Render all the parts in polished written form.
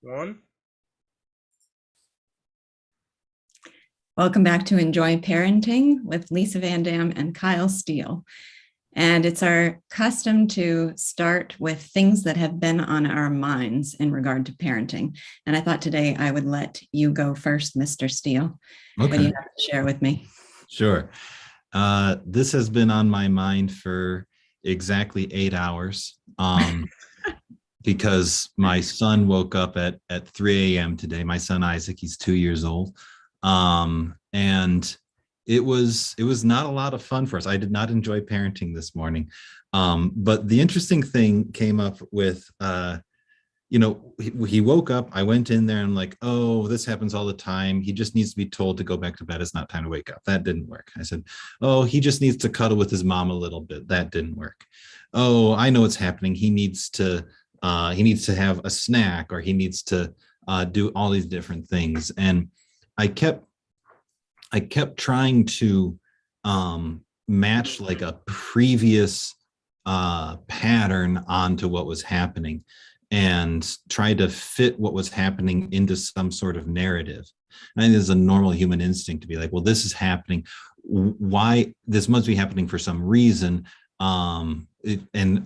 One. Welcome back to Enjoy Parenting with Lisa VanDamme and Kyle Steele. And it's our custom to start with things that have been on our minds in regard to parenting. And I thought today I would let you go first, Mr. Steele. Okay. What do you have to share with me? Sure. This has been on my mind for exactly 8 hours because my son woke up at 3 a.m. today. My son Isaac, he's 2 years old. And it was not a lot of fun for us. I did not enjoy parenting this morning. But the interesting thing came up with, he woke up, I went in there and I'm like, oh, this happens all the time. He just needs to be told to go back to bed. It's not time to wake up. That didn't work. I said, oh, he just needs to cuddle with his mom a little bit. That didn't work. Oh, I know what's happening. He needs to have a snack, or he needs to do all these different things. And I kept trying to match like a previous pattern onto what was happening and try to fit what was happening into some sort of narrative. And I think there's a normal human instinct to be like, well, this is happening. Why? This must be happening for some reason. And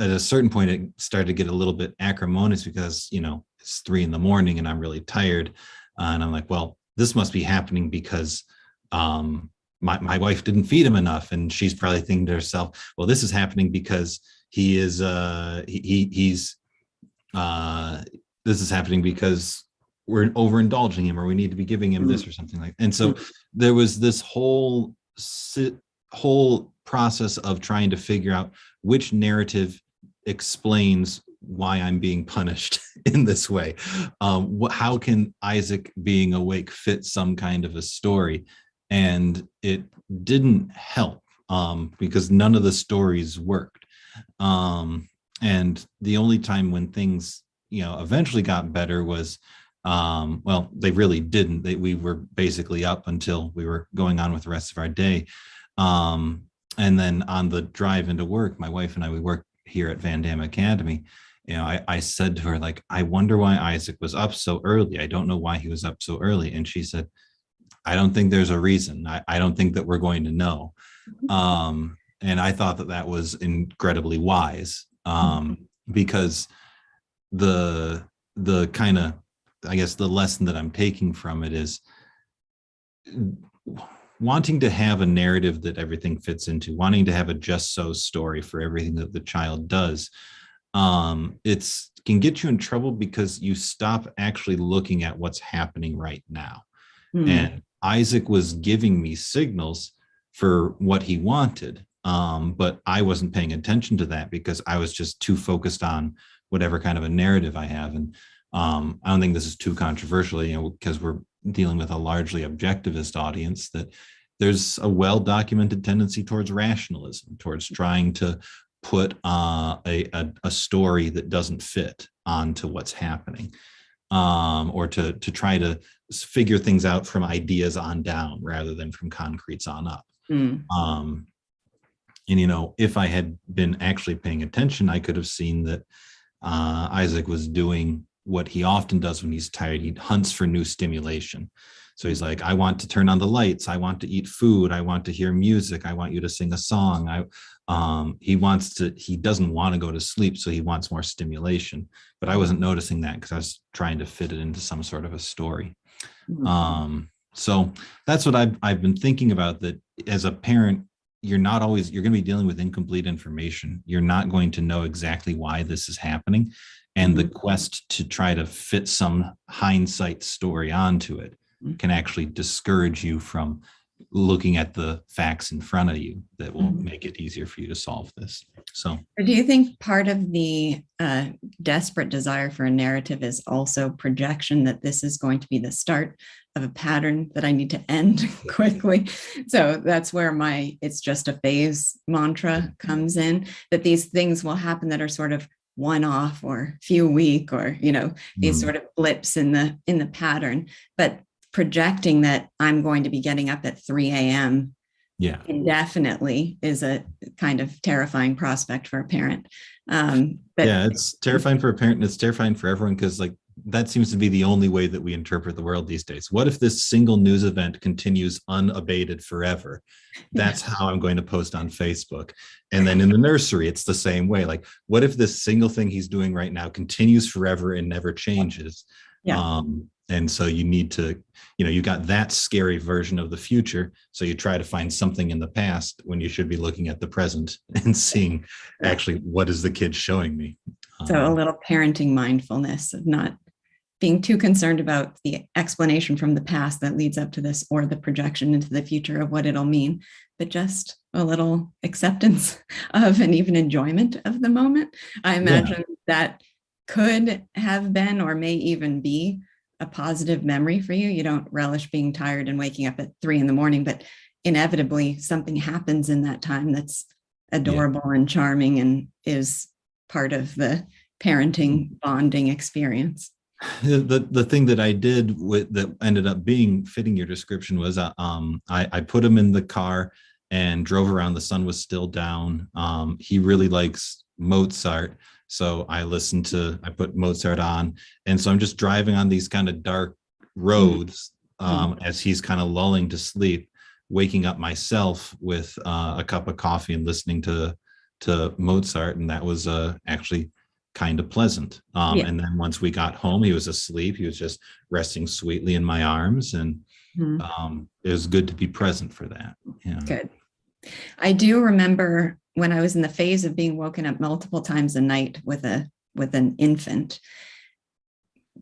at a certain point, it started to get a little bit acrimonious because, it's 3 a.m. and I'm really tired. And I'm like, well, this must be happening because my wife didn't feed him enough, and she's probably thinking to herself, well, this is happening because he is this is happening because we're overindulging him, or we need to be giving him this or something like that. And so there was this whole process of trying to figure out which narrative explains why I'm being punished in this way. How can Isaac being awake fit some kind of a story? And it didn't help because none of the stories worked. And the only time when things, eventually got better was, they really didn't. We were basically up until we were going on with the rest of our day. And then on the drive into work, my wife and I, we work here at VanDamme Academy. I said to her, like, I wonder why Isaac was up so early. I don't know why he was up so early. And she said, I don't think there's a reason. I don't think that we're going to know. And I thought that was incredibly wise, because the kind of, I guess, the lesson that I'm taking from it is wanting to have a narrative that everything fits into, wanting to have a just so story for everything that the child does. It's can get you in trouble because you stop actually looking at what's happening right now. And Isaac was giving me signals for what he wanted, but I wasn't paying attention to that because I was just too focused on whatever kind of a narrative I have. And I don't think this is too controversial, because we're dealing with a largely objectivist audience, that there's a well-documented tendency towards rationalism, towards trying to put a story that doesn't fit onto what's happening, or to try to figure things out from ideas on down rather than from concretes on up. And if I had been actually paying attention, I could have seen that Isaac was doing what he often does when he's tired. He hunts for new stimulation. So he's like, I want to turn on the lights. I want to eat food. I want to hear music. I want you to sing a song. He doesn't want to go to sleep, so he wants more stimulation. But I wasn't noticing that because I was trying to fit it into some sort of a story. So that's what I've been thinking about, that as a parent, you're going to be dealing with incomplete information. You're not going to know exactly why this is happening. And the quest to try to fit some hindsight story onto it can actually discourage you from looking at the facts in front of you that will make it easier for you to solve this. So, do you think part of the desperate desire for a narrative is also projection, that this is going to be the start of a pattern that I need to end quickly? So that's where it's just a phase mantra comes in, that these things will happen that are sort of one-off or few week, or these sort of blips in the pattern, but projecting that I'm going to be getting up at 3 a.m. indefinitely is a kind of terrifying prospect for a parent. It's terrifying for a parent, and it's terrifying for everyone, because like that seems to be the only way that we interpret the world these days. What if this single news event continues unabated forever? That's how I'm going to post on Facebook. And then in the nursery, it's the same way. Like, what if this single thing he's doing right now continues forever and never changes? Yeah. And so you need to, you got that scary version of the future. So you try to find something in the past when you should be looking at the present and seeing actually what is the kid showing me. So a little parenting mindfulness of not being too concerned about the explanation from the past that leads up to this or the projection into the future of what it'll mean, but just a little acceptance of and even enjoyment of the moment. I imagine that could have been or may even be a positive memory for you. You don't relish being tired and waking up at 3 a.m, but inevitably something happens in that time that's adorable and charming and is part of the parenting bonding experience. The thing that I did that ended up being fitting your description was I put him in the car and drove around. The sun was still down. He really likes Mozart. So I put Mozart on. And so I'm just driving on these kind of dark roads as he's kind of lulling to sleep, waking up myself with a cup of coffee and listening to Mozart. And that was actually kind of pleasant. And then once we got home, he was asleep. He was just resting sweetly in my arms. And it was good to be present for that. Yeah. Good. I do remember when I was in the phase of being woken up multiple times a night with an infant.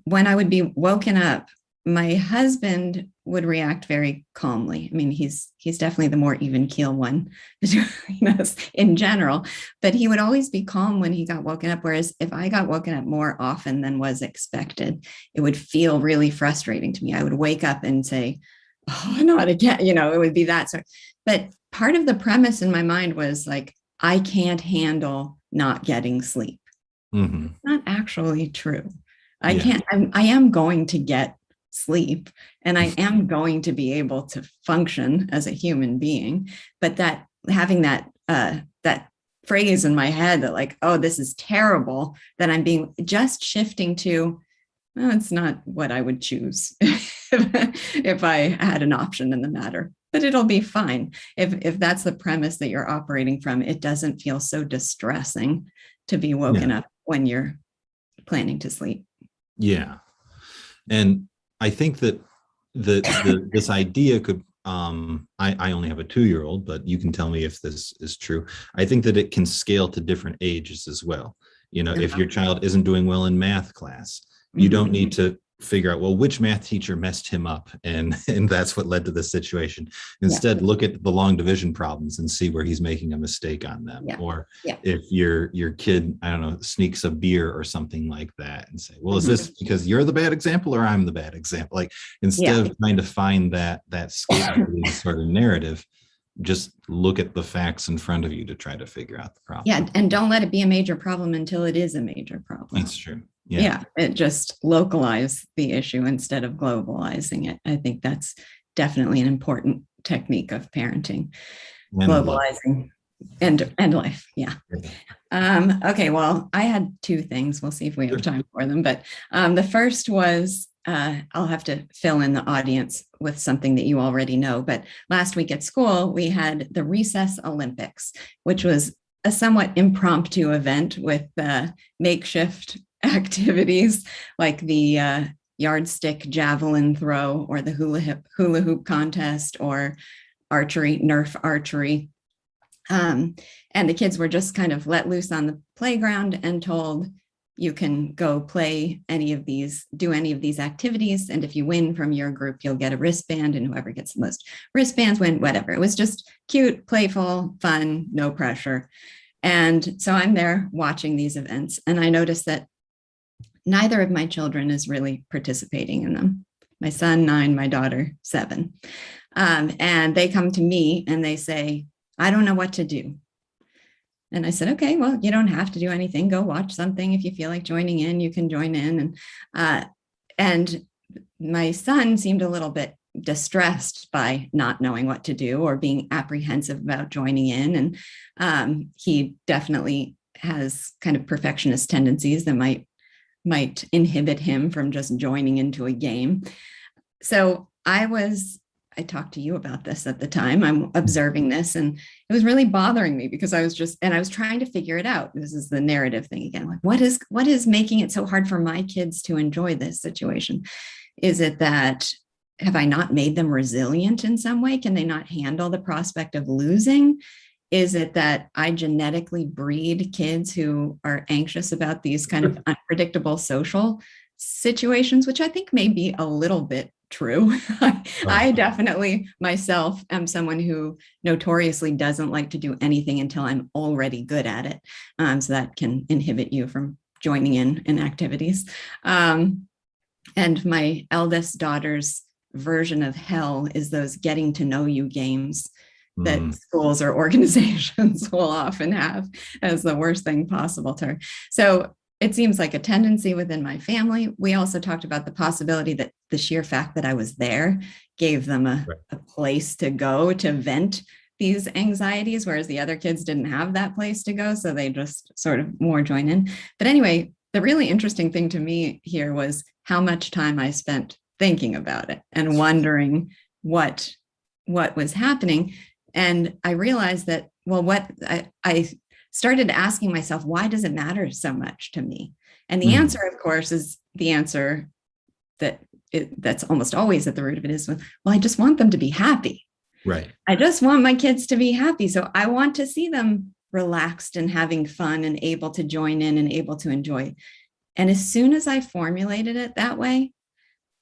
When I would be woken up, my husband would react very calmly. I mean, he's definitely the more even keel one between us in general, but he would always be calm when he got woken up. Whereas if I got woken up more often than was expected, it would feel really frustrating to me. I would wake up and say, "Oh, not again," it would be that sort. But part of the premise in my mind was like, I can't handle not getting sleep. Mm-hmm. Not actually true. I am going to get sleep and I am going to be able to function as a human being, but that having that phrase in my head that like, oh, this is terrible, that I'm being just shifting to, well, it's not what I would choose if I had an option in the matter, but it'll be fine. If that's the premise that you're operating from, it doesn't feel so distressing to be woken up when you're planning to sleep. Yeah. And I think that this idea could, I only have a 2-year-old, but you can tell me if this is true. I think that it can scale to different ages as well. If your child isn't doing well in math class, you don't need to figure out, well, which math teacher messed him up and that's what led to this situation. Instead, look at the long division problems and see where he's making a mistake on them. Or if your kid, I don't know, sneaks a beer or something like that and say, well, is this because you're the bad example or I'm the bad example? Like, instead of trying to find that scapegoating sort of narrative, just look at the facts in front of you to try to figure out the problem. Yeah, and don't let it be a major problem until it is a major problem. That's true. It just localize the issue instead of globalizing it. I think that's definitely an important technique of parenting. And globalizing and life. Okay, well, I had 2 things. We'll see if we have time for them. But the first was, I'll have to fill in the audience with something that you already know. But last week at school, we had the Recess Olympics, which was a somewhat impromptu event with makeshift activities like the yardstick javelin throw or the hula hoop contest or archery, Nerf archery. And the kids were just kind of let loose on the playground and told, you can go play do any of these activities. And if you win from your group, you'll get a wristband, and whoever gets the most wristbands win, whatever. It was just cute, playful, fun, no pressure. And so I'm there watching these events, and I noticed that neither of my children is really participating in them. My son, 9, my daughter, 7. And they come to me and they say, I don't know what to do. And I said, okay, well, you don't have to do anything. Go watch something. If you feel like joining in, you can join in. And my son seemed a little bit distressed by not knowing what to do or being apprehensive about joining in. And he definitely has kind of perfectionist tendencies that might might inhibit him from just joining into a game. So I talked to you about this at the time. I'm observing this, and it was really bothering me because I was trying to figure it out. This is the narrative thing again. Like, what is making it so hard for my kids to enjoy this situation? Is it that, have I not made them resilient in some way? Can they not handle the prospect of losing? Is it that I genetically breed kids who are anxious about these kind of unpredictable social situations, which I think may be a little bit true. I definitely myself am someone who notoriously doesn't like to do anything until I'm already good at it. So that can inhibit you from joining in activities. And my eldest daughter's version of hell is those getting to know you games that schools or organizations will often have as the worst thing possible to her. So it seems like a tendency within my family. We also talked about the possibility that the sheer fact that I was there gave them a place to go to vent these anxieties, whereas the other kids didn't have that place to go. So they just sort of more join in. But anyway, the really interesting thing to me here was how much time I spent thinking about it and wondering what was happening. And I realized that, well, I started asking myself, why does it matter so much to me? And the answer, of course, is the answer that's almost always at the root of it is, well, I just want them to be happy. Right. I just want my kids to be happy. So I want to see them relaxed and having fun and able to join in and able to enjoy. And as soon as I formulated it that way,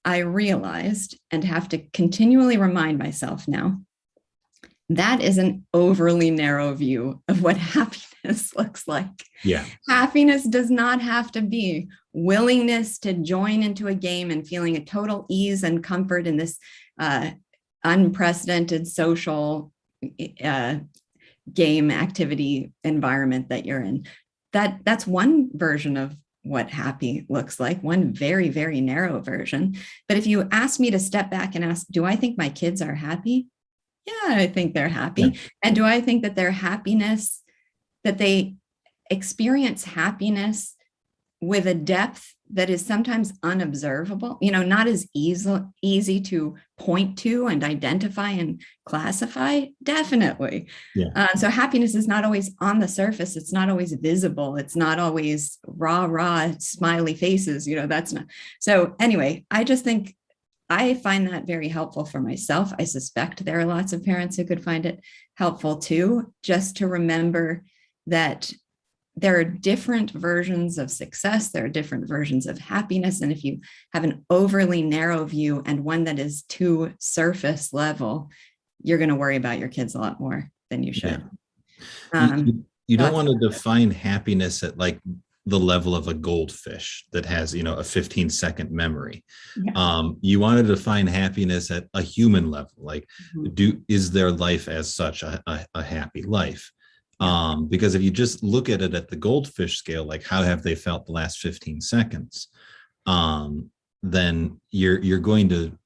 I realized, and have to continually remind myself now, that is an overly narrow view of what happiness looks like. Yeah. Happiness does not have to be willingness to join into a game and feeling a total ease and comfort in this unprecedented social game activity environment that you're in. That's one version of what happy looks like, one very, very narrow version. But if you ask me to step back and ask, do I think my kids are happy? Yeah, I think they're happy. Yeah. And do I think that their happiness, that they experience happiness with a depth that is sometimes unobservable, not as easy to point to and identify and classify? Definitely. Yeah. So happiness is not always on the surface. It's not always visible. It's not always rah, smiley faces. That's not. So anyway, I just think I find that very helpful for myself. I suspect there are lots of parents who could find it helpful too, just to remember that there are different versions of success. There are different versions of happiness. And if you have an overly narrow view and one that is too surface level, you're going to worry about your kids a lot more than you should. Yeah. You don't want to define happiness at like the level of a goldfish that has, a 15-second memory. Yeah. You want to define happiness at a human level. Like, is their life as such a happy life? Yeah. Because if you just look at it at the goldfish scale, like how have they felt the last 15 seconds? Then you're going to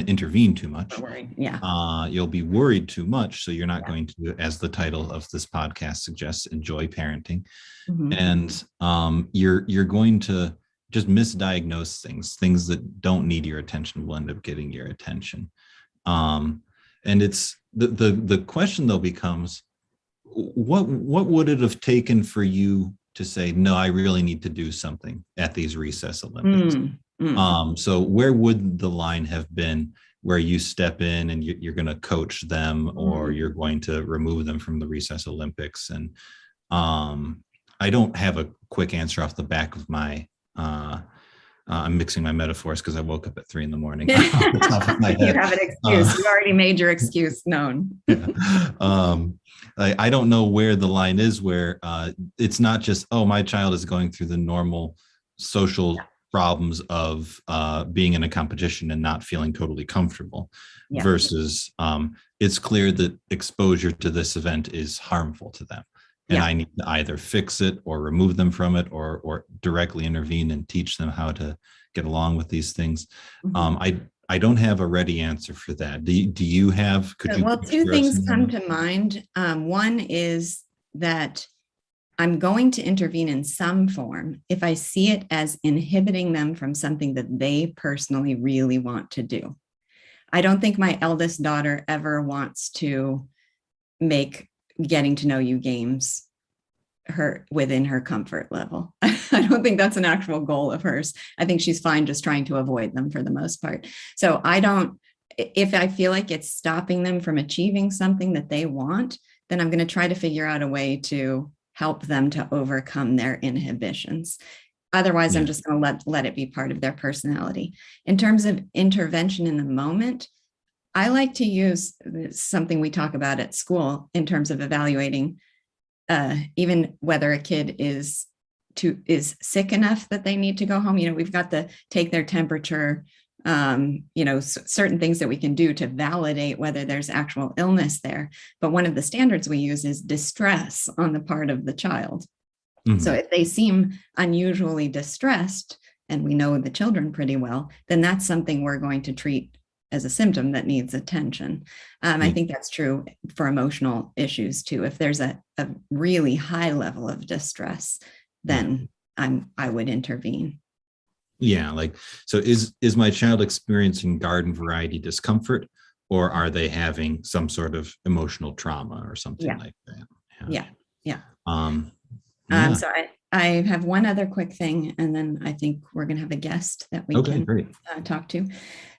intervene too much. Yeah. You'll be worried too much. So you're not going to, as the title of this podcast suggests, enjoy parenting. Mm-hmm. And you're going to just misdiagnose things that don't need your attention will end up getting your attention. And it's the question though becomes, what would it have taken for you to say, no, I really need to do something at these recess Olympics? So where would the line have been where you step in and you're going to coach them, or you're going to remove them from the recess Olympics? And I don't have a quick answer off the back of my, I'm mixing my metaphors because I woke up at 3 a.m. off the top of my head. You have an excuse. You already made your excuse known. Yeah. I don't know where the line is where it's not just, oh, my child is going through the normal social problems of being in a competition and not feeling totally comfortable, versus it's clear that exposure to this event is harmful to them. And I need to either fix it or remove them from it, or directly intervene and teach them how to get along with these things. Mm-hmm. I don't have a ready answer for that. Do you have? Well, two things come to mind. One is that I'm going to intervene in some form if I see it as inhibiting them from something that they personally really want to do. I don't think my eldest daughter ever wants to make getting to know you games her within her comfort level. I don't think that's an actual goal of hers. I think she's fine just trying to avoid them for the most part. So if I feel like it's stopping them from achieving something that they want, then I'm going to try to figure out a way to help them to overcome their inhibitions. Otherwise, I'm just going to let it be part of their personality. In terms of intervention in the moment, I like to use something we talk about at school in terms of evaluating even whether a kid is sick enough that they need to go home. We've got to take their temperature, certain things that we can do to validate whether there's actual illness there. But one of the standards we use is distress on the part of the child. Mm-hmm. So if they seem unusually distressed, and we know the children pretty well, then that's something we're going to treat as a symptom that needs attention. I think that's true for emotional issues too. If there's a really high level of distress, then I would intervene. Yeah, so is my child experiencing garden variety discomfort, or are they having some sort of emotional trauma or something like that? Yeah. So I have one other quick thing, and then I think we're going to have a guest that we can talk to.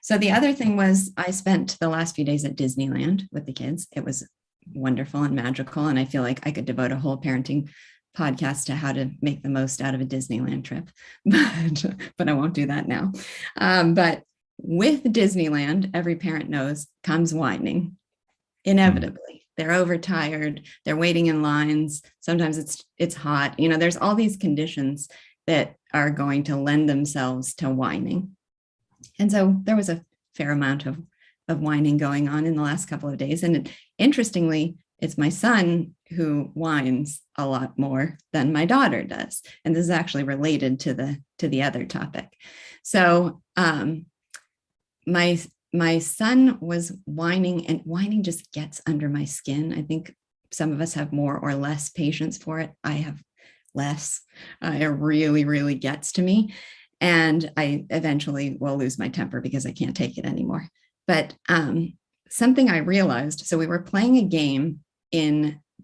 So the other thing was I spent the last few days at Disneyland with the kids. It was wonderful and magical, and I feel like I could devote a whole parenting podcast to how to make the most out of a Disneyland trip, but I won't do that now. But with Disneyland, every parent knows comes whining, inevitably. They're overtired, they're waiting in lines. Sometimes it's hot. There's all these conditions that are going to lend themselves to whining. And so there was a fair amount of whining going on in the last couple of days. And interestingly, it's my son who whines a lot more than my daughter does. And this is actually related to the other topic. So my son was whining, and whining just gets under my skin. I think some of us have more or less patience for it. I have less. It really, really gets to me. And I eventually will lose my temper because I can't take it anymore. But something I realized, so we were playing a game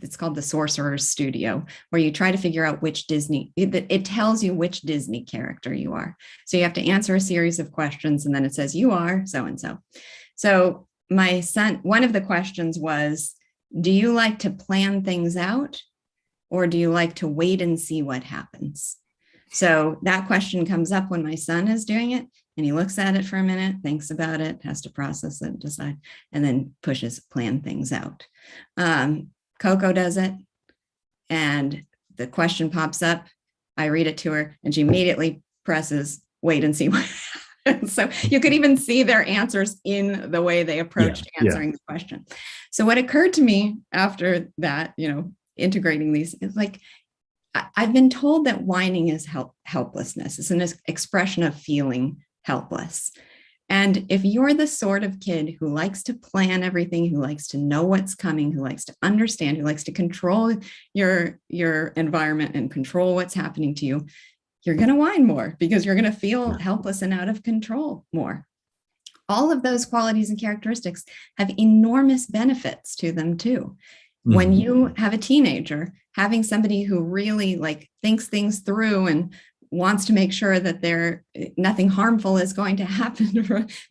it's called the Sorcerer's Studio, where you try to figure out which it tells you which Disney character you are. So you have to answer a series of questions, and then it says you are so-and-so. So my son, one of the questions was, do you like to plan things out, or do you like to wait and see what happens? So that question comes up when my son is doing it, and he looks at it for a minute, thinks about it, has to process it, decide, and then pushes plan things out. Coco does it, and the question pops up. I read it to her, and she immediately presses wait and see what happens. So you could even see their answers in the way they approached answering the question. So what occurred to me after that, integrating these, is like, I've been told that whining is helplessness. It's an expression of feeling helpless. And if you're the sort of kid who likes to plan everything, who likes to know what's coming, who likes to understand, who likes to control your environment and control what's happening to you, you're going to whine more because you're going to feel helpless and out of control more. All of those qualities and characteristics have enormous benefits to them too. Mm-hmm. When you have a teenager, having somebody who really thinks things through and wants to make sure that nothing harmful is going to happen.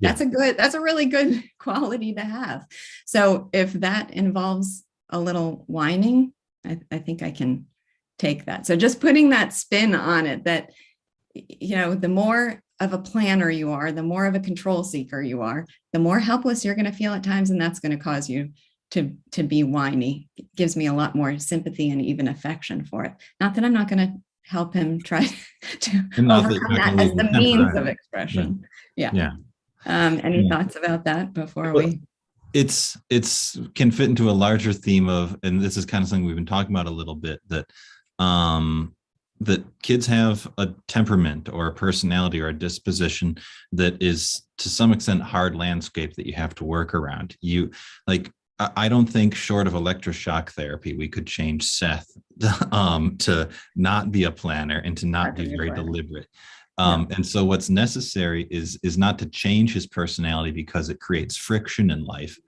That's a really good quality to have. So if that involves a little whining, I think I can take that. So just putting that spin on it, that, the more of a planner you are, the more of a control seeker you are, the more helpless you're going to feel at times. And that's going to cause you to be whiny. It gives me a lot more sympathy and even affection for it. Not that I'm not going to help him try to overcome that as the means of expression. Any thoughts about that before we? It's can fit into a larger theme of, and this is kind of something we've been talking about a little bit, that that kids have a temperament or a personality or a disposition that is to some extent hard landscape that you have to work around. I don't think short of electroshock therapy, we could change Seth to not be a planner and to not be very deliberate. And so what's necessary is not to change his personality because it creates friction in life,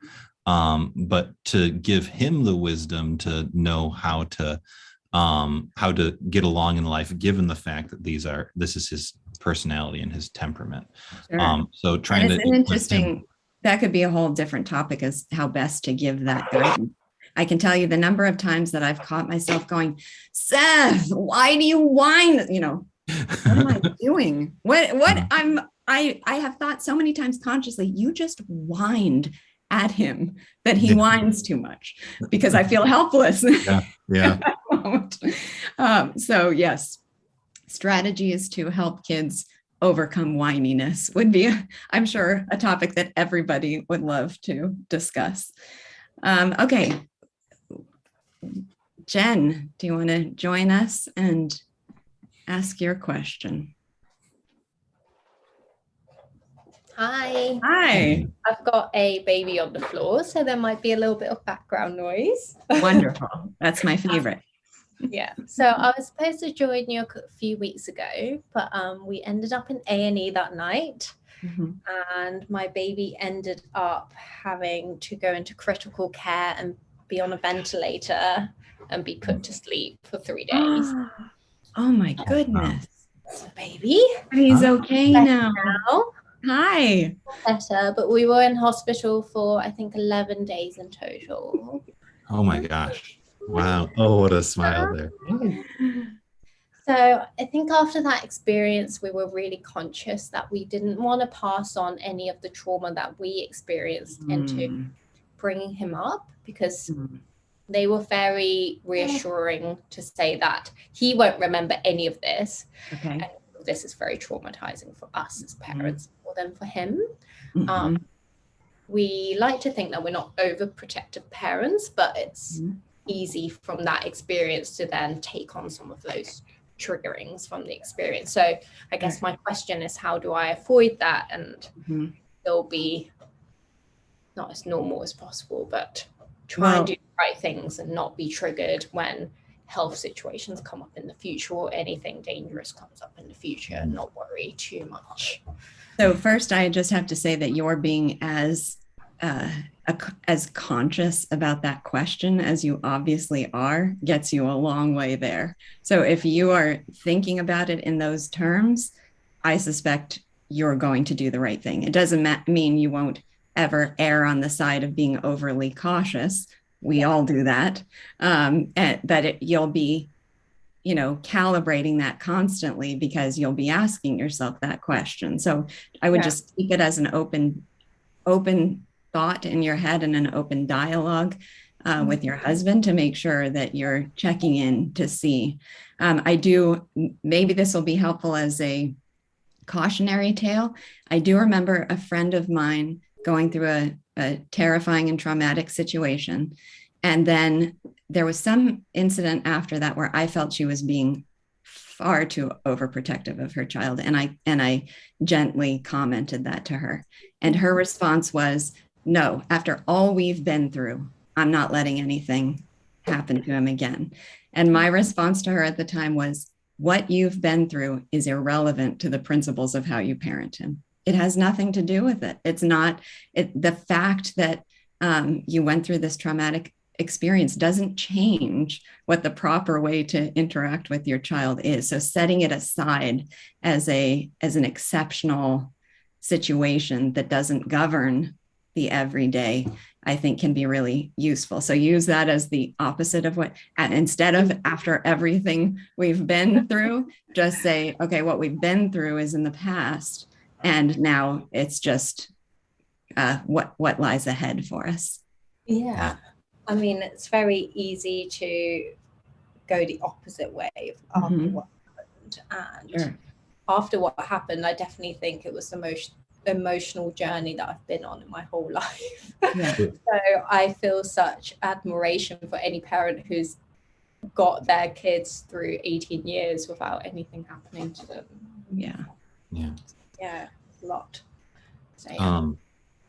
but to give him the wisdom to know how to get along in life, given the fact that this is his personality and his temperament. Sure. So trying and to it's an interesting, that could be a whole different topic, as how best to give that guidance. I can tell you the number of times that I've caught myself going, Seth, why do you whine? You know, what am I doing? I have thought so many times consciously, you just whined at him that he whines too much because I feel helpless. Yeah. So yes, strategy is to help kids overcome whininess would be, I'm sure, a topic that everybody would love to discuss. Okay. Jen, do you want to join us and ask your question? Hi. Hi. I've got a baby on the floor, so there might be a little bit of background noise. Wonderful. That's my favorite. Yeah. So I was supposed to join you a few weeks ago, but we ended up in A&E that night. Mm-hmm. And my baby ended up having to go into critical care and be on a ventilator and be put to sleep for 3 days. Oh my goodness. So baby. He's okay now. Hi. Better, but we were in hospital for, I think, 11 days in total. Oh my gosh. Wow. Oh, what a smile there. So I think after that experience, we were really conscious that we didn't want to pass on any of the trauma that we experienced into bringing him up, because they were very reassuring to say that he won't remember any of this. Okay. And this is very traumatizing for us as parents more than for him. We like to think that we're not overprotective parents, but it's easy from that experience to then take on some of those triggerings from the experience. So I guess my question is, how do I avoid that and still be not as normal as possible, but try and do the right things and not be triggered when health situations come up in the future or anything dangerous comes up in the future, and not worry too much. So first, I just have to say that you're being as conscious about that question as you obviously are gets you a long way there. So if you are thinking about it in those terms, I suspect you're going to do the right thing. It doesn't mean you won't ever err on the side of being overly cautious. We all do that. And that you'll be, calibrating that constantly, because you'll be asking yourself that question. So I would just keep it as an open thought in your head and an open dialogue with your husband to make sure that you're checking in to see. Maybe this will be helpful as a cautionary tale. I do remember a friend of mine going through a terrifying and traumatic situation. And then there was some incident after that where I felt she was being far too overprotective of her child. And I gently commented that to her. And her response was, no, after all we've been through, I'm not letting anything happen to him again. And my response to her at the time was, what you've been through is irrelevant to the principles of how you parent him. It has nothing to do with it. It's not the fact that you went through this traumatic experience doesn't change what the proper way to interact with your child is. So setting it aside as an exceptional situation that doesn't govern the everyday, I think can be really useful. So use that as the opposite of instead of after everything we've been through, just say, okay, what we've been through is in the past, and now it's just what lies ahead for us. Yeah. I mean, it's very easy to go the opposite way after what happened. And after what happened, I definitely think it was the most emotional journey that I've been on in my whole life. So I feel such admiration for any parent who's got their kids through 18 years without anything happening to them. Yeah, a lot. So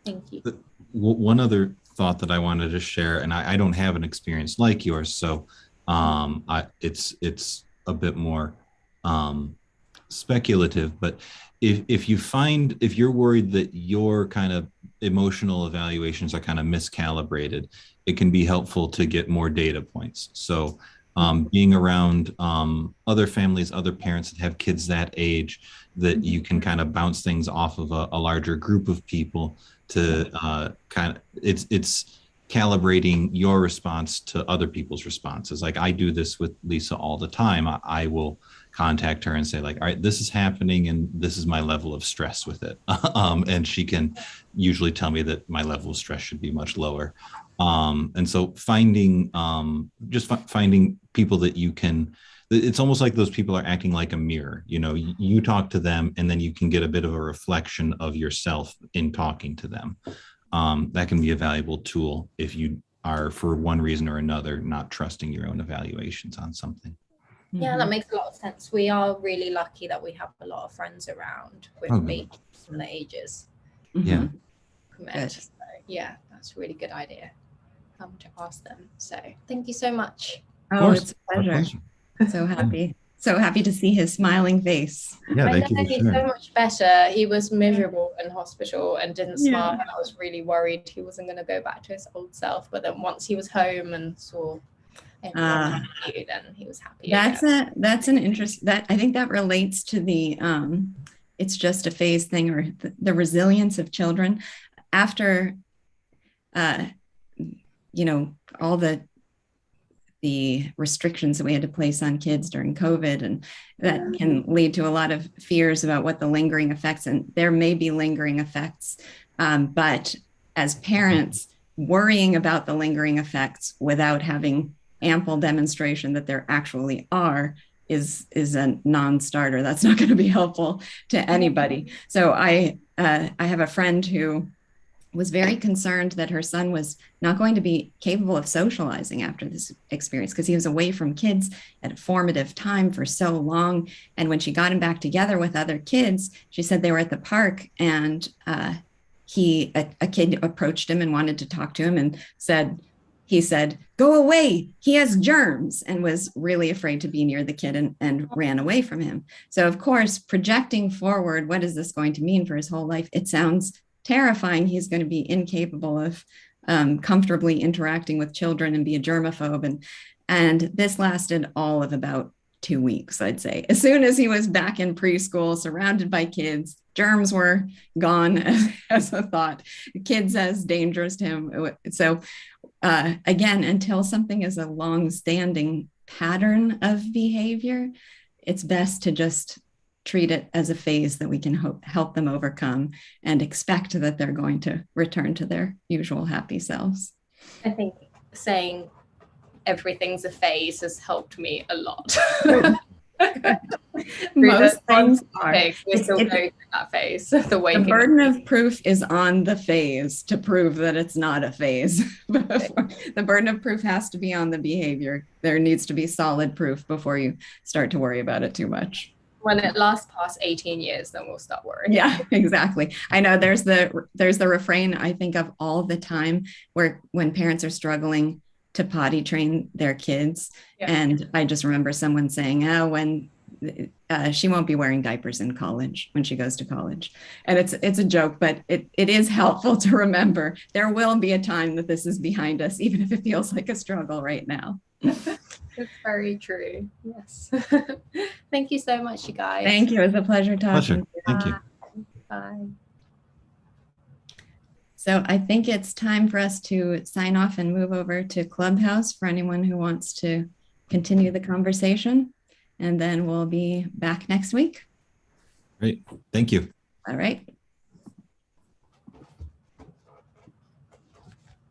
thank you. One other thought that I wanted to share, and I don't have an experience like yours, so it's a bit more speculative. But if you're worried that your kind of emotional evaluations are kind of miscalibrated, it can be helpful to get more data points. So being around other families, other parents that have kids that age, that you can kind of bounce things off of a larger group of people to kind of, it's calibrating your response to other people's responses. Like I do this with Lisa all the time. I will contact her and say like, all right, this is happening and this is my level of stress with it. And she can usually tell me that my level of stress should be much lower. And so finding finding people that you can, it's almost like those people are acting like a mirror. You know, you talk to them and then you can get a bit of a reflection of yourself in talking to them. That can be a valuable tool if you are, for one reason or another, not trusting your own evaluations on something. Yeah, that makes a lot of sense. We are really lucky that we have a lot of friends around with me from the ages. Yeah. So, yeah, that's a really good idea to ask them. So thank you so much. Oh, it's a pleasure. So happy to see his smiling face. Yeah, I thank you know for he's sharing. so much better. He was miserable in hospital and didn't smile, and I was really worried he wasn't going to go back to his old self. But then once he was home and saw everyone happy, then he was happy. That's an interest that I think that relates to the it's just a phase thing, or the resilience of children after you know, all the restrictions that we had to place on kids during COVID, and that can lead to a lot of fears about what the lingering effects, and there may be lingering effects, but as parents, worrying about the lingering effects without having ample demonstration that there actually are is a non-starter. That's not going to be helpful to anybody. So I have a friend who was very concerned that her son was not going to be capable of socializing after this experience because he was away from kids at a formative time for so long. And when she got him back together with other kids, she said they were at the park, and a kid approached him and wanted to talk to him and he said, "Go away, he has germs," and was really afraid to be near the kid and ran away from him. So of course, projecting forward, what is this going to mean for his whole life? It sounds terrifying. He's going to be incapable of comfortably interacting with children and be a germaphobe. And this lasted all of about 2 weeks, I'd say. As soon as he was back in preschool, surrounded by kids, germs were gone as a thought. Kids as dangerous to him. So again, until something is a long-standing pattern of behavior, it's best to just treat it as a phase that we can help them overcome and expect that they're going to return to their usual happy selves. I think saying everything's a phase has helped me a lot. Most things are. We're still going through that phase. The burden of proof is on the phase to prove that it's not a phase. The burden of proof has to be on the behavior. There needs to be solid proof before you start to worry about it too much. When it lasts past 18 years, then we'll start worrying. Yeah, exactly. I know there's the refrain I think of all the time where when parents are struggling to potty train their kids. Yeah. And I just remember someone saying, when she won't be wearing diapers in college when she goes to college. And it's a joke, but it is helpful to remember there will be a time that this is behind us, even if it feels like a struggle right now. It's very true. Yes. Thank you so much, you guys. Thank you. It was a pleasure talking. Thank you. Bye. So I think it's time for us to sign off and move over to Clubhouse for anyone who wants to continue the conversation. And then we'll be back next week. Great. Thank you. All right.